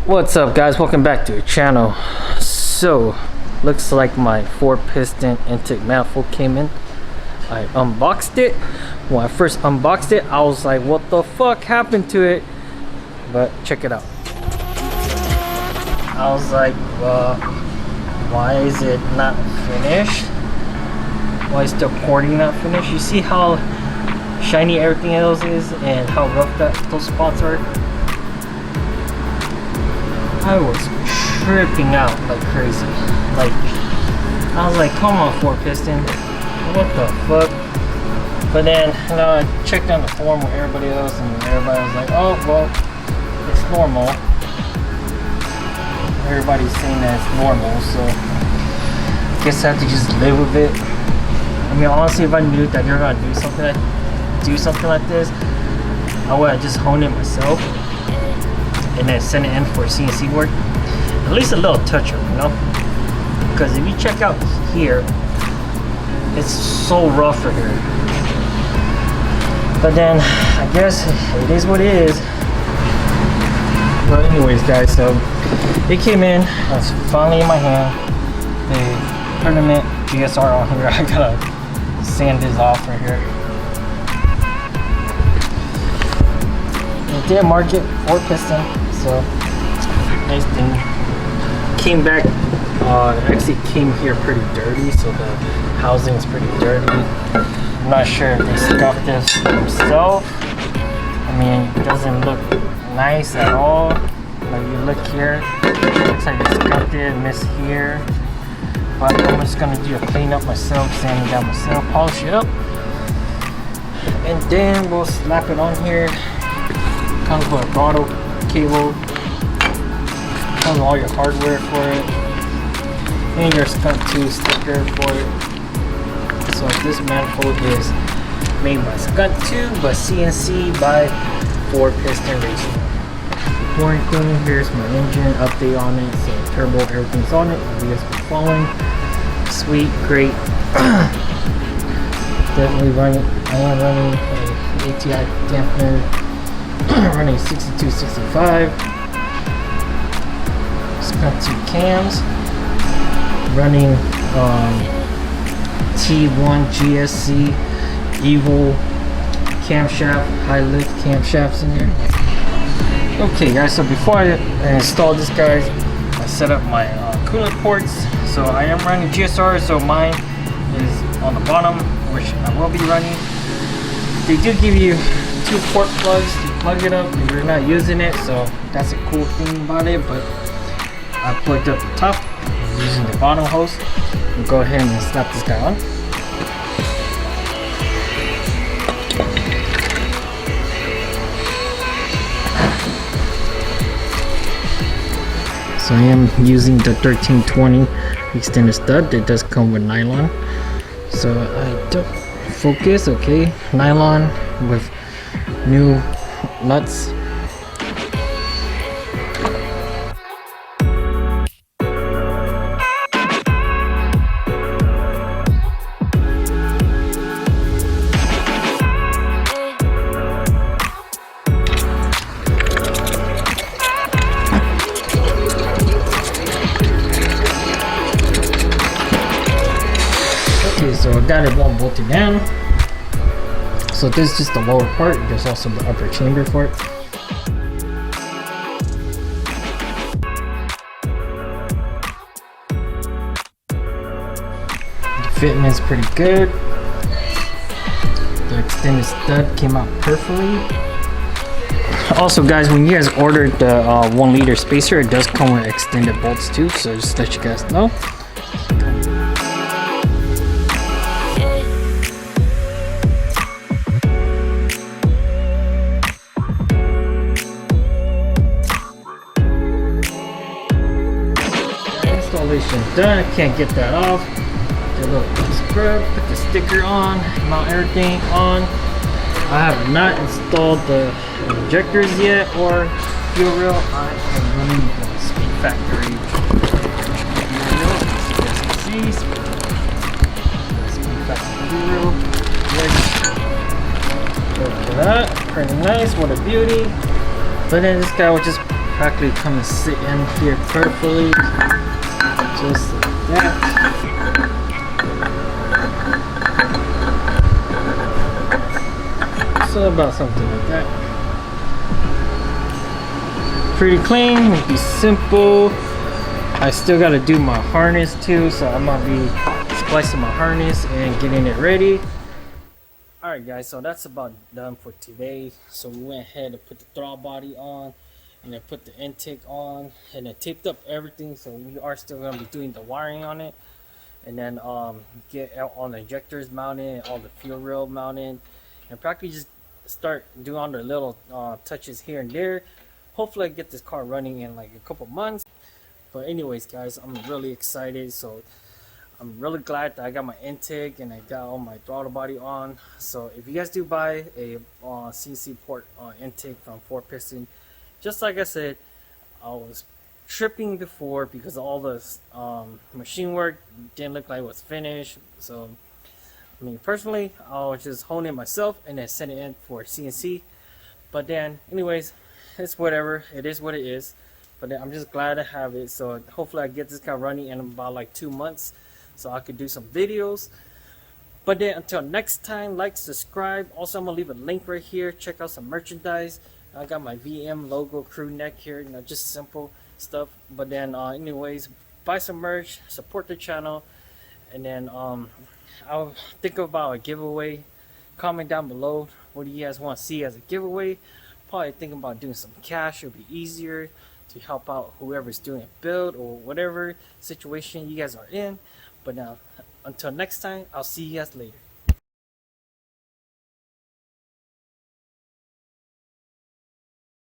What's up guys, welcome back to the channel. So looks like my 4-piston intake manifold came in. I unboxed it. When I first unboxed it, I was like, what the fuck happened to it? But check it out. I was like, why is it not finished? Why is the porting not finished? You see how shiny everything else is and how rough those spots are? I was tripping out like crazy. Like, I was like, come on 4-piston, what the fuck? But then, you know, I checked on the forum with everybody else and everybody was like, oh, well, it's normal. Everybody's saying that it's normal, so I guess I have to just live with it. I mean, honestly, if I knew that you're gonna do something like this, I would have just honed it myself and then send it in for CNC work. At least a little touch-up, you know? Because if you check out here, it's so rough right here. But then, I guess it is what it is. But anyways guys, so it came in, it's finally in my hand. The tournament GSR on here, I gotta sand this off right here. It did mark it 4-piston, so nice thing. Came back, actually came here pretty dirty, so the housing is pretty dirty. I'm not sure if they scuffed this themselves. I mean, it doesn't look nice at all. Like you look here, it looks like they scuffed it, missed here. But I'm just gonna do a cleanup myself, sand it down myself, polish it up, and then we'll slap it on here. Comes with a throttle cable, comes with all your hardware for it, and your Skunk2 sticker for it. So this manifold is made by Skunk2, but CNC by 4-piston Racing. Before anything, here's my engine update on it. So turbo, everything's on it. If you guys been following, sweet, great. Definitely running. I am running an ATI dampener. Running 6265, Skunk2 cams, running T1 GSC Evil camshaft, high lift camshafts in there. Okay guys, so before I install this guys, I set up my coolant ports. So I am running GSR, so mine is on the bottom, which I will be running. They do give you 2 port plugs to plug it up if you're not using it, so that's a cool thing about it. But I plugged up the top using the bottom hose. We'll go ahead and snap this guy on. So I am using the 1320 extended stud. It does come with nylon, so I took focus. Okay, nylon with new nuts. Okay, so I got it all bolted down. So this is just the lower part. There's also the upper chamber for it. The fitment is pretty good. The extended stud came out perfectly. Also guys, when you guys ordered the 1 liter spacer, it does come with extended bolts too, so just let you guys know. Installation done. I can't get that off. Do a little scrub, put the sticker on, mount everything on. I have not installed the injectors yet or fuel rail. I am running the Speed Factory fuel rail. Speed Factory fuel rail. Look at that, pretty nice. What a beauty. But then this guy will just practically come and sit in here perfectly, just like that. So about something like that. Pretty clean, be simple. I still got to do my harness too, so I'm gonna be splicing my harness and getting it ready. Alright guys, so that's about done for today. So we went ahead and put the throttle body on, and then put the intake on, and then taped up everything. So we are still gonna be doing the wiring on it, and then get all the injectors mounted, all the fuel rail mounted, and practically just start doing all the little touches here and there. Hopefully I get this car running in like a couple months. But anyways guys, I'm really excited. So I'm really glad that I got my intake and I got all my throttle body on. So if you guys do buy a CNC port intake from 4Piston, just like I said, I was tripping before because all the machine work didn't look like it was finished. So I mean, personally, I was just holding it myself and then send it in for CNC. But then anyways, it's whatever, it is what it is. But then I'm just glad to have it. So hopefully I get this car running in about like 2 months, so I could do some videos. But then until next time, like, subscribe. Also, I'm gonna leave a link right here. Check out some merchandise. I got my VM logo crew neck here, you know, just simple stuff. But then anyways, buy some merch, support the channel, and then I'll think about a giveaway. Comment down below what do you guys want to see as a giveaway. Probably thinking about doing some cash. It'll be easier to help out whoever's doing a build or whatever situation you guys are in. But now, until next time, I'll see you guys later.